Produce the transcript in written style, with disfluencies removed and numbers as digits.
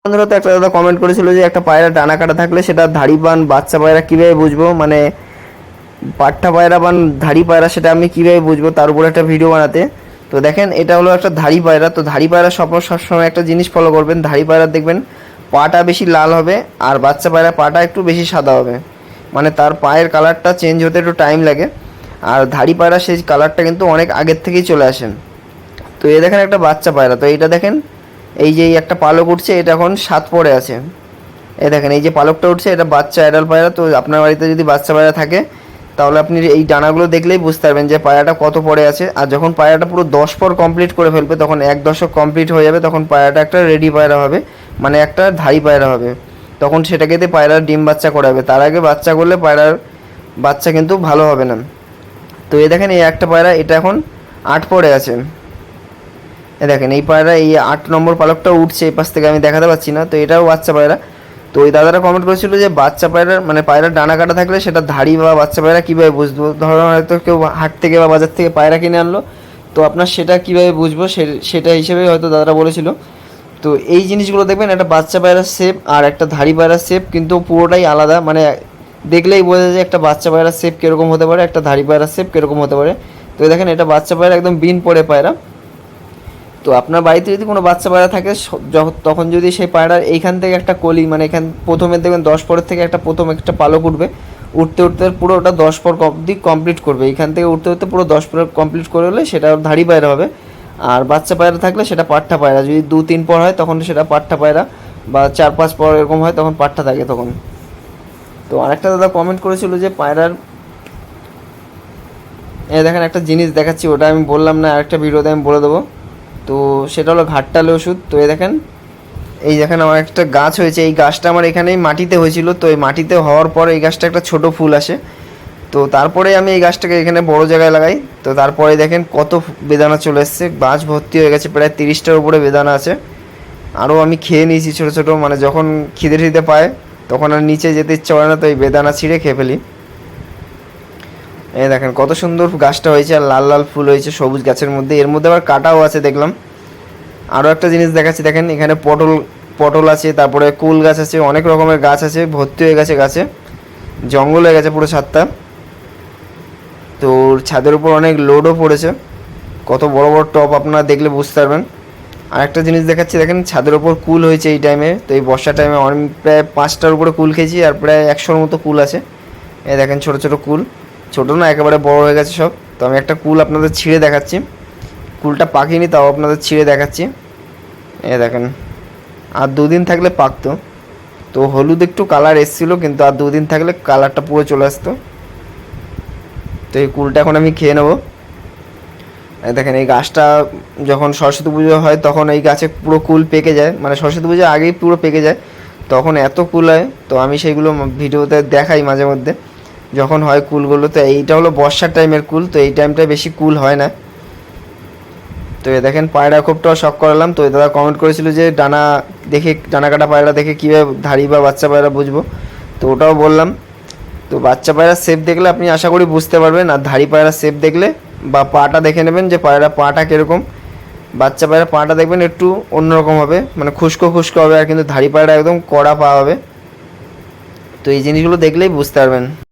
বন্ধুরা, তো একটা দাদা কমেন্ট করেছিল যে একটা পায়রা ডানা কাটা থাকলে সেটা ধাড়ি বান বাচ্চা পায়রা কীভাবে বুঝবো, মানে পাট্টা পায়রা বান ধাড়ি পায়রা সেটা আমি কীভাবে বুঝবো, তার উপরে একটা ভিডিও বানাতে। তো দেখেন, এটা হলো একটা ধাড়ি পায়রা। তো ধাড়ি পায়রা সবসময় একটা জিনিস ফলো করবেন, ধাড়ি পায়রা দেখবেন পাটা বেশি লাল হবে আর বাচ্চা পায়রা পাটা একটু বেশি সাদা হবে, মানে তার পায়ের কালারটা চেঞ্জ হতে একটু টাইম লাগে। আর ধাড়ি পায়রা সেই কালারটা কিন্তু অনেক আগের থেকেই চলে আসেন। তো এই দেখেন একটা বাচ্চা পায়রা, তো এইটা দেখেন, এই যে একটা পালক উঠছে, এটা এখন 7 পরে আছে। এই দেখেন, এই যে পালকটা উঠছে এটা বাচ্চা অ্যাডাল্ট পায়রা। তো আপনার বাড়িতে যদি বাচ্চা পায়রা থাকে তাহলে আপনি এই ডানাগুলো দেখলেই বুঝতে পারবেন যে পায়রাটা কত পরে আছে। আর যখন পায়রাটা পুরো 10 পর কমপ্লিট করে ফেলবে, তখন 1 দশক কমপ্লিট হয়ে যাবে, তখন পায়রাটা একটা রেডি পায়রা হবে, মানে একটা ধাড়ি পায়রা হবে। তখন সেটাকে দিয়ে পায়রার ডিম বাচ্চা করাবে। তার আগে বাচ্চা করলে পায়রার বাচ্চা কিন্তু ভালো হবে না। তো এই দেখেন, এই একটা পায়রা এটা এখন 8 পরে আছে। এ দেখেন, এই পায়রা এই 8 নম্বর পালকটা উঠছে, এই পাশ থেকে আমি দেখাতে পাচ্ছি না। তো এটাও বাচ্চা পায়রা। তো ওই দাদারা কমেন্ট করেছিল যে বাচ্চা পায়রার মানে পায়রার ডানা কাটা থাকলে সেটা ধাড়ি বা বাচ্চা পায়রা কীভাবে বুঝবো। ধরুন হয়তো কেউ হাট থেকে বা বাজার থেকে পায়রা কিনে আনলো, তো আপনার সেটা কীভাবে বুঝবো সেটা হিসেবে হয়তো দাদারা বলেছিল। তো এই জিনিসগুলো দেখবেন, একটা বাচ্চা পায়রার শেপ আর একটা ধাড়ি পায়রার শেপ কিন্তু পুরোটাই আলাদা, মানে দেখলেই বোঝা যায় একটা বাচ্চা পায়রার শেপ কীরকম হতে পারে, একটা ধাড়ি পায়রার শেপ কীরকম হতে পারে। তো দেখেন, এটা বাচ্চা পায়রা একদম বিন পড়ে পায়রা। তো আপনার বাড়িতে যদি কোনো বাচ্চা পায়রা থাকে তখন যদি সেই পায়রার এইখান থেকে একটা কলি, মানে এখান প্রথমে দেখবেন 10 পরের থেকে প্রথম একটা পালক উঠবে, উঠতে উঠতে পুরো ওটা 10 পর অবধি কমপ্লিট করবে। এইখান থেকে উঠতে উঠতে পুরো 10 পর কমপ্লিট করে হলে সেটা ধাড়ি পায়রা হবে। আর বাচ্চা পায়রা থাকলে সেটা পাট্টা পায়রা। যদি 2-3 পর হয় তখন সেটা পাট্টা পায়রা, বা 4-5 পর এরকম হয় তখন পাট্টা থাকে তখন। তো আরেকটা দাদা কমেন্ট করেছিল যে পায়রার দেখেন একটা জিনিস দেখাচ্ছি, ওটা আমি বললাম না, আরেকটা ভিডিওতে আমি বলে দেবো। তো সেটা হলো ঘাটতালে ওষুধ। তো এই দেখেন আমার একটা গাছ হয়েছে, এই গাছটা আমার এখানেই মাটিতে হয়েছিল। তো এই মাটিতে হওয়ার পর এই গাছটা একটা ছোট ফুল আসে। তো তারপরে আমি এই গাছটাকে এখানে বড় জায়গায় লাগাই। তো তারপরে দেখেন কত বেদানা চলে এসছে, গাছ ভর্তি হয়ে গেছে, প্রায় 30টার উপরে বেদানা আছে। আরও আমি খেয়ে নিয়েছি ছোটো ছোটো, মানে যখন খিদে পায় তখন আর নিচে যেতে ইচ্ছা করে না, তো এই বেদানা ছিঁড়ে খেয়ে ফেলি। এই দেখেন কত সুন্দর গাছটা হয়েছে, আর লাল লাল ফুল হয়েছে সবুজ গাছের মধ্যে। এর মধ্যে আবার কাটাও আছে দেখলাম। আরও একটা জিনিস দেখাচ্ছি, দেখেন এখানে পটল আছে, তারপরে কুল গাছ আছে, অনেক রকমের গাছ আছে, ভর্তি হয়ে গেছে গাছে, জঙ্গল হয়ে গেছে পুরো ছাদটা। তো ছাদের উপর অনেক লোডও পড়েছে, কত বড় বড় টব আপনারা দেখলে বুঝতে পারবেন। আর একটা জিনিস দেখাচ্ছি, দেখেন ছাদের ওপর কুল হয়েছে এই টাইমে। তো এই বর্ষার টাইমে আমি প্রায় 5টার উপরে কুল খেয়েছি, আর প্রায় 100-র মতো কুল আছে। এই দেখেন ছোটো ছোটো কুল, ছোটো না একেবারে বড় হয়ে গেছে সব। তো আমি একটা কুল আপনাদের ছিঁড়ে দেখাচ্ছি, কুলটা পাকিনি তাও আপনাদের ছিঁড়ে দেখাচ্ছি। দেখেন, আর 2 দিন থাকলে পাকতো। তো হলুদ একটু কালার এসেছিলো, কিন্তু আর 2 দিন থাকলে কালারটা পুরো চলে আসতো। তো এই কুলটা এখন আমি খেয়ে নেবো। দেখেন, এই গাছটা যখন সরস্বতী পুজো হয় তখন এই গাছে পুরো কুল পেকে যায়, মানে সরস্বতী পুজো আগেই পুরো পেকে যায়, তখন এত কুল হয়। তো আমি সেইগুলো ভিডিওতে দেখাই মাঝে মধ্যে যখন হয় কুলগুলো। তো এইটা হলো বর্ষার টাইমের কুল, তো এই টাইমটায় বেশি কুল হয় না। তো দেখেন পায়রা খোপটাও শখ করালাম। তো দাদা কমেন্ট করেছিল যে ডানা কাটা পায়রা দেখে কীভাবে ধাড়ি বা বাচ্চা পায়রা বুঝবো, তো ওটাও বললাম। তো বাচ্চা পায়রার শেপ দেখলে আপনি আশা করি বুঝতে পারবেন, আর ধাড়ি পায়রার শেপ দেখলে বা পাটা দেখে নেবেন যে পায়রা পাটা কীরকম। বাচ্চা পায়রা পাটা দেখবেন একটু অন্যরকম হবে, মানে খুস্কো খুস্কো হবে, আর কিন্তু ধাড়ি পায়রা একদম কড়া পা হবে। তো এই জিনিসগুলো দেখলেই বুঝতে পারবেন।